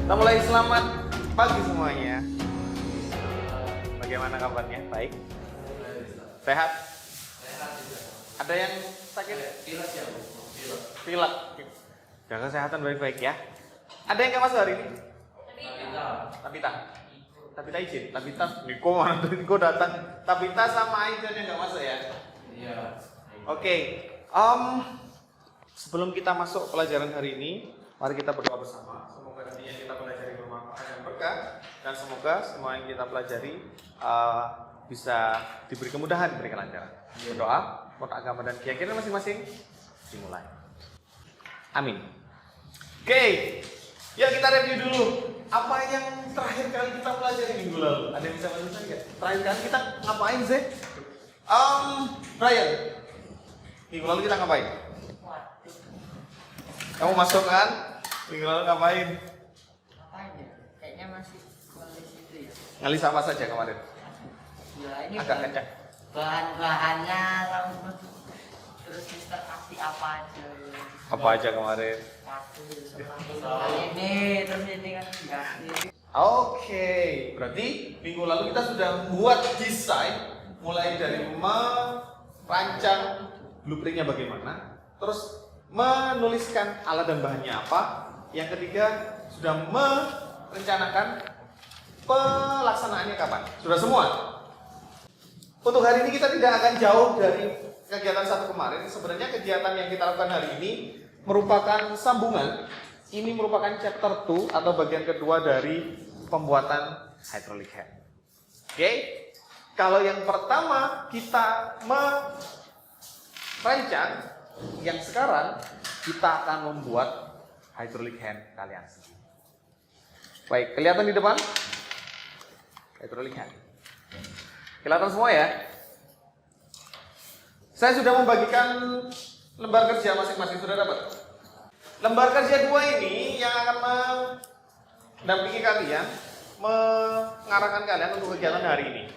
Kita mulai. Selamat pagi semuanya. Bagaimana kabarnya? Baik? Sehat? Ada yang sakit? Pilek. Jaga kesehatan baik-baik ya. Ada yang nggak masuk hari ini? Tabita izin. Tabita, Niko mana tuh? Niko datang. Tabita sama Aidan yang nggak masuk ya? Iya. Oke. Sebelum kita masuk pelajaran hari ini, mari kita berdoa bersama. Semoga nantinya kita pelajari bermanfaat dan berkah, dan semoga semua yang kita pelajari bisa diberi kemudahan, diberi kelancaran. Berdoa, menurut agama dan keyakinan masing-masing, dimulai. Amin. Oke, ya kita review dulu. Apa yang terakhir kali kita pelajari minggu lalu? Ada yang bisa bantu saya? Terakhir kali kita ngapain sih? Brian, minggu lalu kita ngapain? Kamu masuk kan? Minggu lalu ngapain? Ngapain ya? Kayaknya masih nulis itu ya. Ngalis apa saja kemarin? Ya ini Agak kencang. bahan-bahannya terus Mister kasih apa aja? Apa aja kemarin? Satu, ini terus ini kan dikasih. Oke, berarti minggu lalu kita sudah membuat desain, mulai dari merancang blueprintnya bagaimana, terus menuliskan alat dan bahannya apa. Yang ketiga, sudah merencanakan pelaksanaannya kapan. Sudah semua. Untuk hari ini kita tidak akan jauh dari kegiatan satu kemarin. Sebenarnya kegiatan yang kita lakukan hari ini merupakan sambungan. Ini merupakan chapter 2 atau bagian kedua dari pembuatan hydraulic head. Oke. Kalau yang pertama kita merancang, yang sekarang kita akan membuat hydraulic hand kalian sendiri. Baik, kelihatan di depan? Hydraulic hand. Kelihatan semua ya? Saya sudah membagikan lembar kerja masing-masing, sudah dapat? Lembar kerja 2 ini yang akan mendampingi kalian, mengarahkan kalian untuk kegiatan hari ini.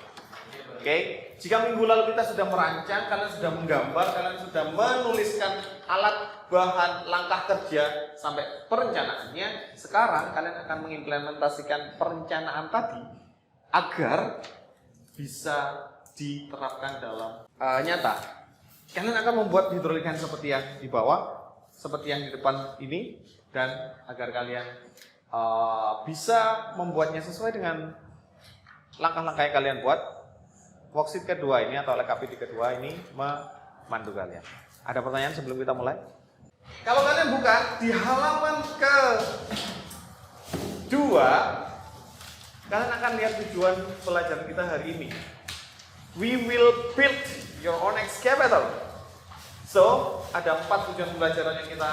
Oke, jika minggu lalu kita sudah merancang, kalian sudah menggambar, kalian sudah menuliskan alat, bahan, langkah kerja sampai perencanaannya. Sekarang kalian akan mengimplementasikan perencanaan tadi agar bisa diterapkan dalam nyata. Kalian akan membuat hydraulic hand seperti yang di bawah, seperti yang di depan ini, dan agar kalian bisa membuatnya sesuai dengan langkah-langkah yang kalian buat. Worksheet kedua ini atau LKPD kedua ini memandu kalian. Ada pertanyaan sebelum kita mulai? Kalau kalian buka di halaman ke-2, kalian akan lihat tujuan pelajaran kita hari ini. We will build your own excavator. So, ada 4 tujuan pelajaran yang kita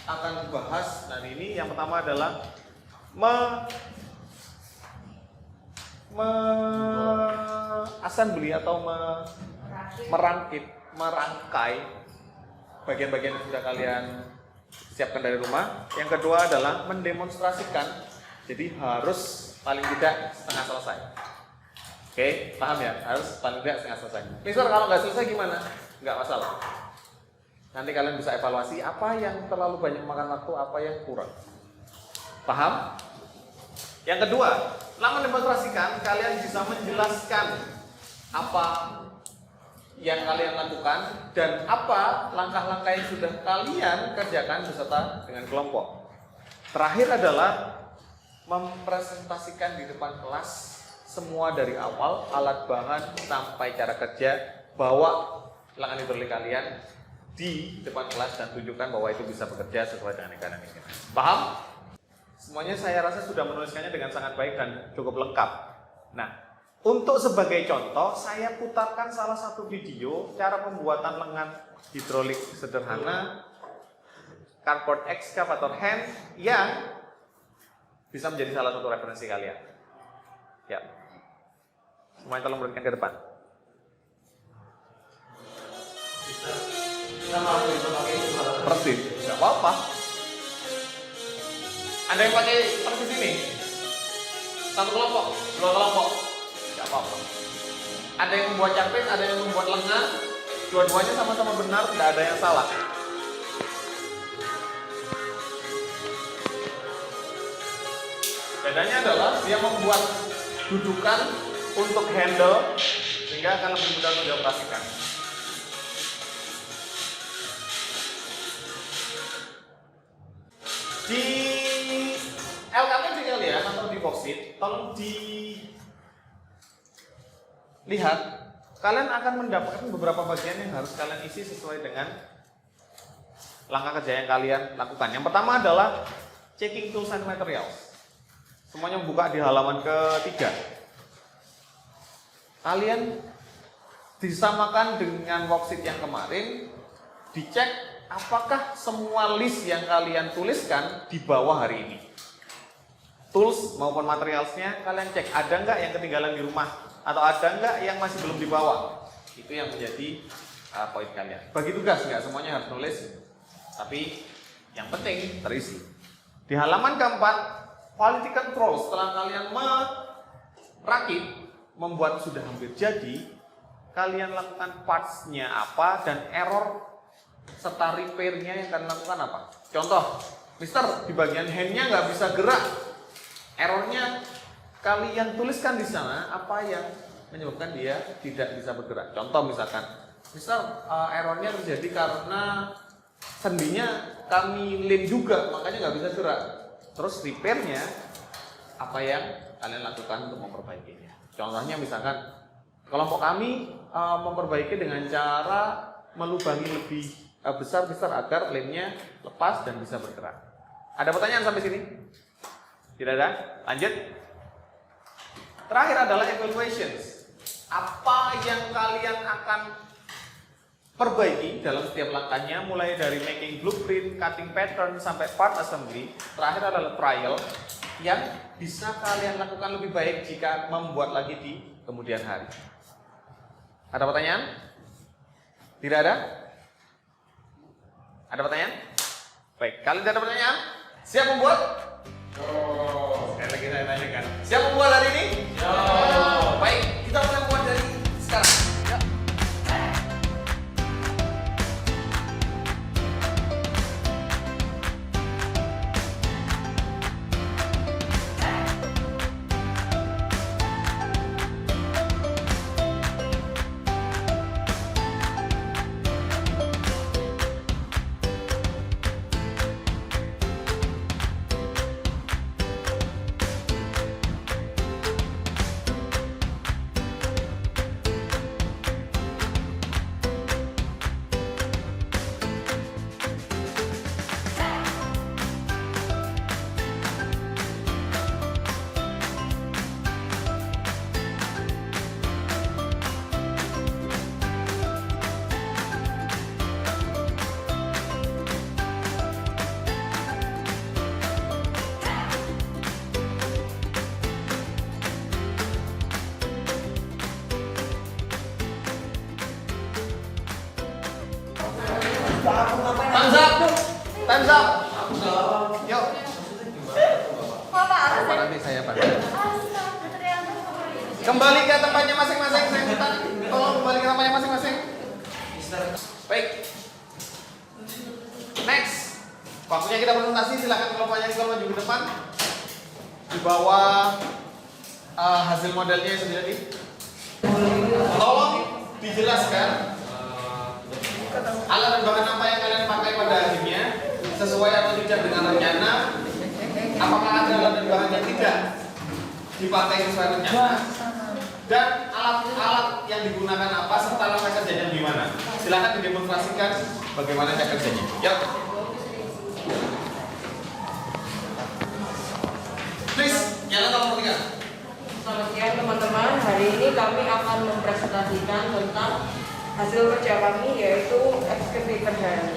akan bahas hari ini. Yang pertama adalah assembly atau merangkai bagian-bagian yang sudah kalian siapkan dari rumah. Yang kedua adalah mendemonstrasikan. Jadi harus paling tidak setengah selesai. Oke, paham ya? Harus paling tidak setengah selesai. Mister, kalau nggak selesai gimana? Nggak masalah. Nanti kalian bisa evaluasi apa yang terlalu banyak makan waktu, apa yang kurang. Paham? Yang kedua, setelah mendemonstrasikan, kalian bisa menjelaskan apa yang kalian lakukan dan apa langkah-langkah yang sudah kalian kerjakan beserta dengan kelompok. Terakhir adalah mempresentasikan di depan kelas semua dari awal, alat bahan sampai cara kerja, bawa lengan hidrolik kalian di depan kelas dan tunjukkan bahwa itu bisa bekerja sesuai dengan yang kalian inginkan. Paham? Semuanya saya rasa sudah menuliskannya dengan sangat baik dan cukup lengkap. Nah, untuk sebagai contoh, saya putarkan salah satu video cara pembuatan lengan hidrolik sederhana cardboard excavator hand yang bisa menjadi salah satu referensi kalian. Ya, semuanya tolong berikan ke depan. Persis, nggak apa-apa. Ada yang pakai persis ini? Satu kelompok, dua kelompok, nggak apa-apa. Ada yang membuat capit, ada yang membuat lengan. Dua-duanya sama-sama benar, tidak ada yang salah. Bedanya adalah dia membuat dudukan untuk handle sehingga akan lebih mudah untuk dioperasikan. Di LKPD kalian atau di boksit, tolong dilihat, kalian akan mendapatkan beberapa bagian yang harus kalian isi sesuai dengan langkah kerja yang kalian lakukan. Yang pertama adalah checking tools and materials. Semuanya membuka di halaman ketiga. Kalian disamakan dengan worksheet yang kemarin, dicek apakah semua list yang kalian tuliskan di bawah hari ini. Tools maupun materialsnya kalian cek, ada nggak yang ketinggalan di rumah atau ada nggak yang masih belum dibawa. Itu yang menjadi poin kalian. Bagi tugas nggak semuanya harus nulis, tapi yang penting terisi. Di halaman keempat, quality control. Setelah kalian merakit, membuat sudah hampir jadi, kalian lakukan parts-nya apa dan error serta repair-nya yang kalian lakukan apa. Contoh, Mister, di bagian hand-nya nggak bisa gerak. Errornya kalian tuliskan di sana apa yang menyebabkan dia tidak bisa bergerak. Contoh misalkan, Mister, errornya terjadi karena sendinya kami lem juga, makanya nggak bisa gerak. Terus repair-nya apa yang kalian lakukan untuk memperbaikinya. Contohnya misalkan kelompok kami memperbaiki dengan cara melubangi lebih besar-besar agar lemnya lepas dan bisa bergerak. Ada pertanyaan sampai sini? Tidak ada? Lanjut. Terakhir adalah evaluations. Apa yang kalian akan perbaiki dalam setiap langkahnya, mulai dari making blueprint, cutting pattern, sampai part assembly. Terakhir adalah trial yang bisa kalian lakukan lebih baik jika membuat lagi di kemudian hari. Ada pertanyaan? Tidak ada? Ada pertanyaan? Baik, kalian tidak ada pertanyaan? Siap membuat? Sekali lagi saya tanyakan. Siap membuat hari ini? Baik, kita mulai membuat dari sekarang. Ya. Thumbs up. Thumbs up. Yuk. Apa nanti saya bantu. Kembali ke tempatnya masing-masing. Saya minta tolong kembali ke tempatnya masing-masing. Baik. Next. Waktunya kita presentasi. Silakan kelompoknya kalau maju ke depan. Di bawah hasil modelnya sendiri. Tolong dijelaskan alat dan bahan apa yang kalian pakai pada akhirnya, sesuai atau tidak dengan rencana. Apakah ada alat dan bahan yang tidak dipakai sesuai rencana, dan alat-alat yang digunakan apa serta langkah kerjanya gimana. Silahkan didemonstrasikan bagaimana cara kerjanya. Yuk. Please, nyalakan nomor 3. Selamat siang teman-teman, hari ini kami akan mempresentasikan tentang hasil kerja kami, yaitu excavator hand.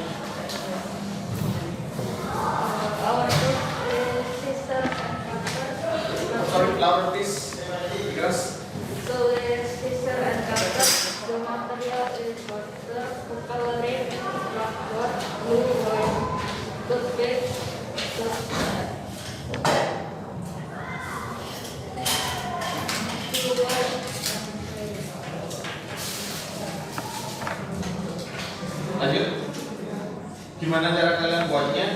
Sorry, louder please. Because So the scissor and cutter, the material is water, coloring, blackboard, blue, white, toothpaste, lanjut. Gimana cara kalian buatnya?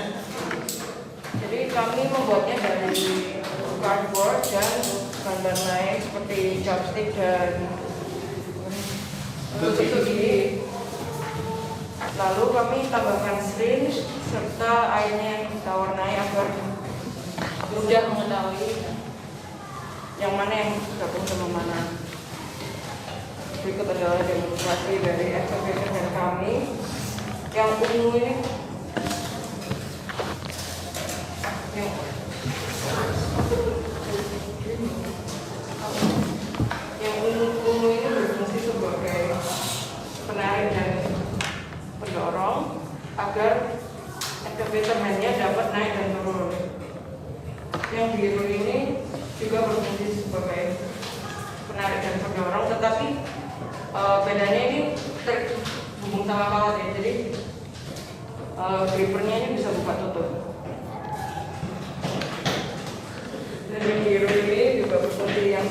Jadi kami membuatnya dari cardboard dan gambar lain seperti chopstick dan tusuk gigi. Lalu kami tambahkan syringe serta airnya yang kita warnai agar mudah mengetahui yang mana yang gabung sama mana. Berikut adalah demonstrasi dari excavator kami yang ungu ini. Yang ungu ini berfungsi sebagai penarik dan pendorong agar excavator hanya dapat naik dan turun. Yang biru ini juga berfungsi sebagai penarik dan pendorong, tetapi bedanya ini terhubung sama kawat ya, jadi grippernya ini bisa buka tutup. Dan yang biru ini juga berfungsi yang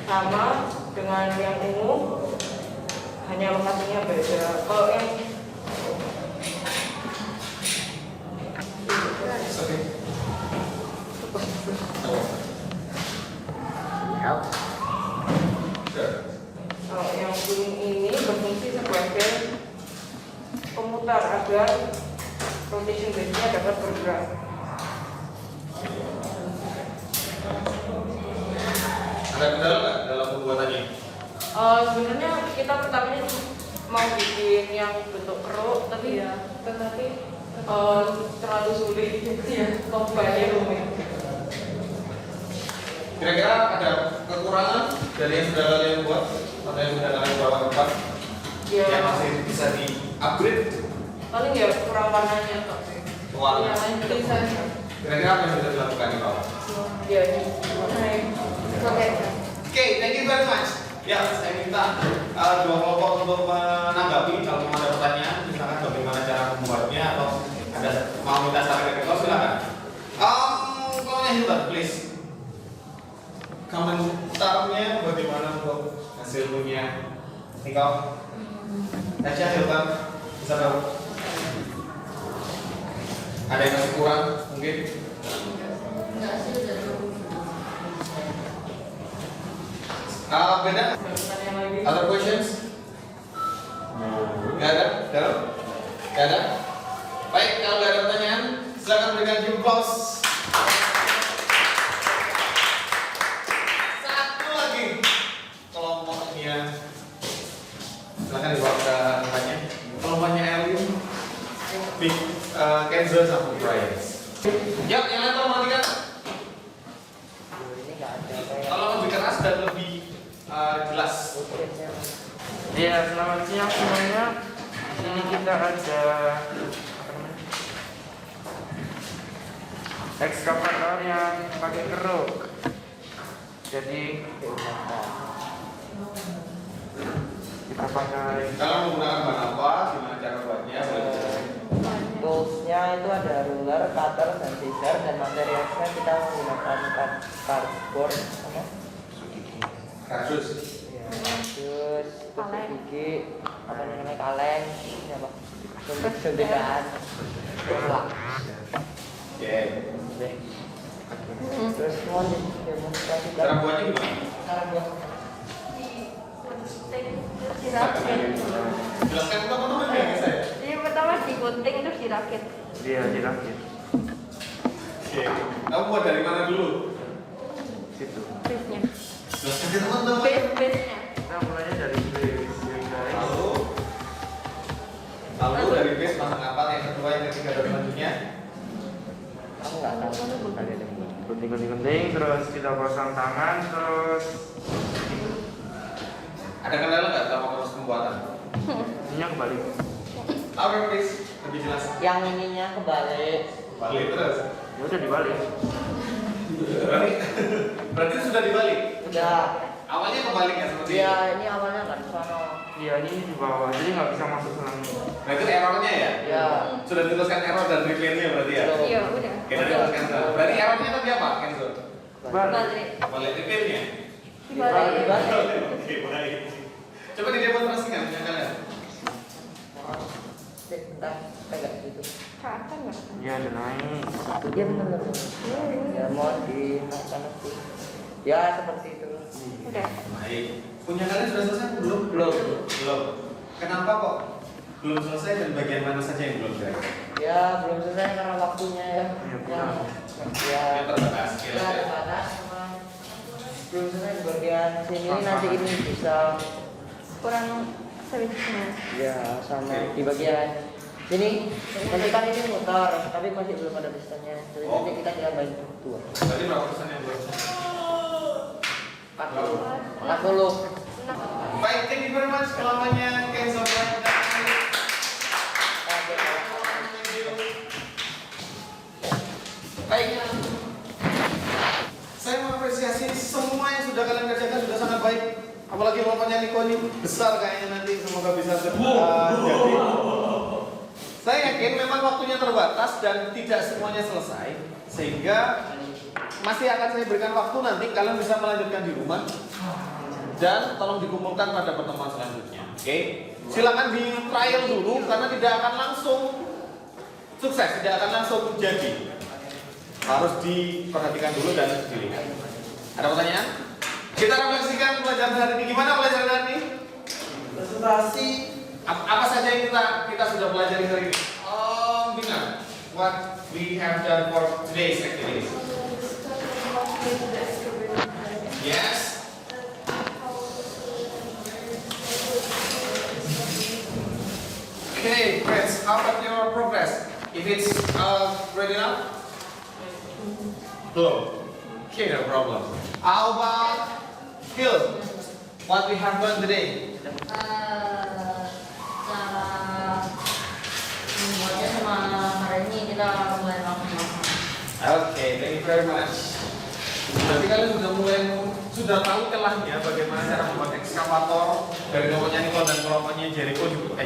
sama dengan yang ungu, hanya lokasinya beda. Kalau yang kalau yang kuning ini berfungsi sebagai pemutar agar rotation base-nya dapat bergerak. Ada kendala nggak dalam pembuatannya? Sebenarnya kita pertamanya mau bikin yang bentuk keruk, tapi terlalu sulit ya, lombanya rumit. Kira-kira ada kekurangan dari yang sudah kalian buat atau yang sudah kalian bawa ke depan Ya, yang masih bisa di-upgrade? paling ya kurang warnanya kok. Warna. Yang lain bisa. Kira-kira apa yang sudah dilakukan di bawah? Ya, naik. Oke, thank you very much. Ya, saya minta dua kelompok untuk menanggapi kalau mau ada pertanyaan, misalkan bagaimana cara membuatnya atau ada mau minta saran dari kelompok, silakan. Kelompoknya Hilton, please. Komentarnya bagaimana untuk hasil punya Nikau? Aja Hilton, bisa tahu? Ada yang masih kurang mungkin? Enggak sih, udah Beda? Other questions? Gak ada? Dalam? Gak ada? Baik, kalau gak ada pertanyaan, silakan berikan give applause. Satu lagi kelompoknya. Silakan dibawa ke tempatnya. Kelompoknya Erwin, Big Kenzo sama Brian. Yuk, yang lain tolong matikan. Ini nggak ada kayak Tolong lebih keras dan lebih jelas. bukitnya. Ya, selamat siang semuanya. Ini kita ada apa namanya? Ekskavator yang pakai keruk. Jadi kita pakai Kalau menggunakan bahan apa, gimana cara buatnya? Boleh dijelaskan? Toolsnya itu ada ruler, cutter, dan scissor, dan materialnya kita menggunakan cardboard apa? Kasus. Ya, terus tusuk gigi, apa namanya kaleng, ini apa? Suntikan, pelak. Oke. Terus mau demonstrasikan Cara buatnya gimana? cara buat dirakit. Jelaskan teman-teman ya guys saya. Jadi pertama digunting terus dirakit. dia dirakit Oke. Kamu buat dari mana dulu? situ. Base-nya. Jelaskan ke teman-teman. Base-nya. Kita mulainya dari base ya guys. Lalu dari base pasang apa? Yang kedua, yang ketiga dan selanjutnya. aku nggak tahu kalian yang buat. Gunting-gunting, terus kita pasang tangan, terus Ada kendala nggak dalam proses pembuatan? ininya kebalik. Oke, please. Lebih jelas. Yang ininya kebalik. Balik terus. Ya udah dibalik. Berarti sudah dibalik. Udah. Awalnya kebalik ya seperti Iya, ini. ini awalnya kan sono. Iya, ini di bawah, jadi nggak bisa masuk ke dalam. Berarti errornya ya? Ya. Sudah dituliskan error dan replay-nya berarti ya? Belum. Iya, udah. Oke, tadi tuliskan error. Berarti errornya tadi apa, Kenzo? Balik. Balik. Balik replay-nya? Dibalik. Oke, baik. Coba didemonstrasikan punya kalian. Bentar, pegang gitu. Kapan nggak? Iya, ada naik. Iya benar. Ya mau dinaikkan itu. Ya seperti itu. Udah. Baik. Punya kalian sudah selesai belum? Belum. Belum. Kenapa kok belum selesai dan bagian mana saja yang belum selesai? Ya belum selesai karena waktunya ya. Yang terbatas. Ya terbatas sama belum selesai di bagian sini nanti ini bisa Kurang servisnya. ya sama di bagian sini nanti kan ini motor tapi masih belum ada pistanya jadi Oh. nanti kita tambahin dua Berarti berapa persen yang belum? 40. Baik, thank you very much. Selamanya Kenzo. Baik. Saya mengapresiasi semua yang sudah kalian kerjakan sudah sangat baik. Apalagi kelompoknya Niko ini besar kayaknya nanti semoga bisa jadi. Saya yakin memang waktunya terbatas dan tidak semuanya selesai sehingga masih akan saya berikan waktu nanti kalian bisa melanjutkan di rumah dan tolong dikumpulkan pada pertemuan selanjutnya. Oke? Silakan di trial dulu karena tidak akan langsung sukses, tidak akan langsung jadi. Harus diperhatikan dulu dan dilihat. Ada pertanyaan? Kita refleksikan pelajaran hari ini. Gimana pelajaran hari ini? Presentasi Apa saja yang kita sudah pelajari hari ini? Bina, what we have done for today's activities? Yes. Okay, friends, how about your progress? If it's ready now? Hello. Okay, no problem. How about Phil? What we have done today? Cara membuatnya sama hari ini kita mulai langsung. Okay, thank you very much. Berarti kalian sudah tahu celahnya bagaimana cara membuat ekskavator dari kelompoknya Nicole dan kelompoknya Jericho juga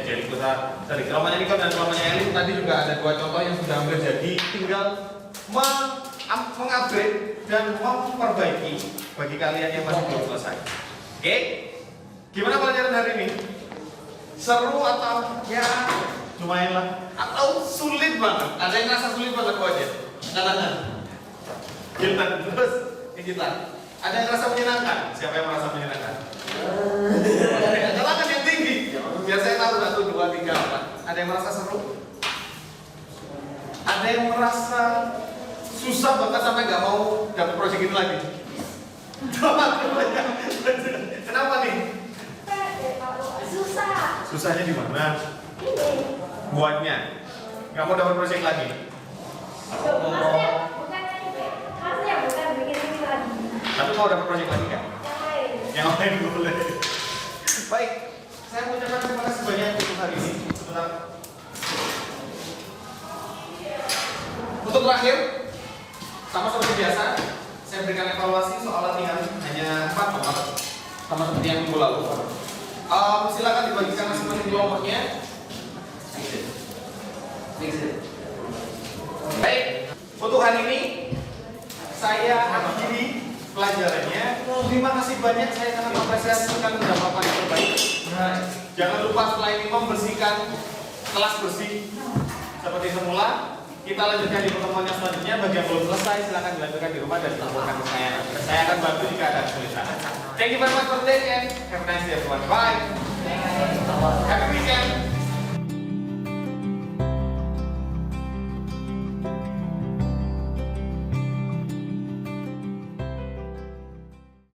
dari kelompoknya Nicole dan kelompoknya Elin tadi juga ada dua contoh yang sudah hampir jadi, tinggal mengupgrade dan memperbaiki bagi kalian yang masih belum selesai. Oke? Gimana pelajaran hari ini? Seru atau ya lumayan lah? Atau sulit banget? Ada yang ngerasa sulit banget kok aja? Katakan. Gilman, terus Gilman. Ada yang merasa menyenangkan? Siapa yang merasa menyenangkan? Katakan yang tinggi. Biar saya tahu 1, 2, 3, 4. Ada yang merasa seru? Ada yang merasa susah banget sampai nggak mau dapat proyek ini lagi? Kenapa nih? Susah. Susahnya di mana? Ini. Buatnya. Nggak mau dapat proyek lagi? Maksudnya bukan bikin ini lagi. Tapi mau dapat proyek lagi kan? Yang lain. Yang lain boleh. Baik, saya mengucapkan terima kasih banyak untuk hari ini. Sebentar. Untuk terakhir, sama seperti biasa, saya berikan evaluasi soal latihan hanya 4 nomor, sama seperti yang minggu lalu. Silakan dibagikan masing-masing kelompoknya. Baik, untuk hari ini saya akhiri pelajarannya. Terima kasih banyak, saya sangat mengapresiasi kalian sudah melakukan yang terbaik. Jangan lupa setelah ini membersihkan kelas bersih seperti semula. Kita lanjutkan di pertemuan yang selanjutnya. Bagi yang belum selesai, silakan dilanjutkan di rumah dan dikumpulkan ke saya. Saya akan bantu jika ada kesulitan. Thank you very much for today and have a nice day everyone. Bye. Happy weekend.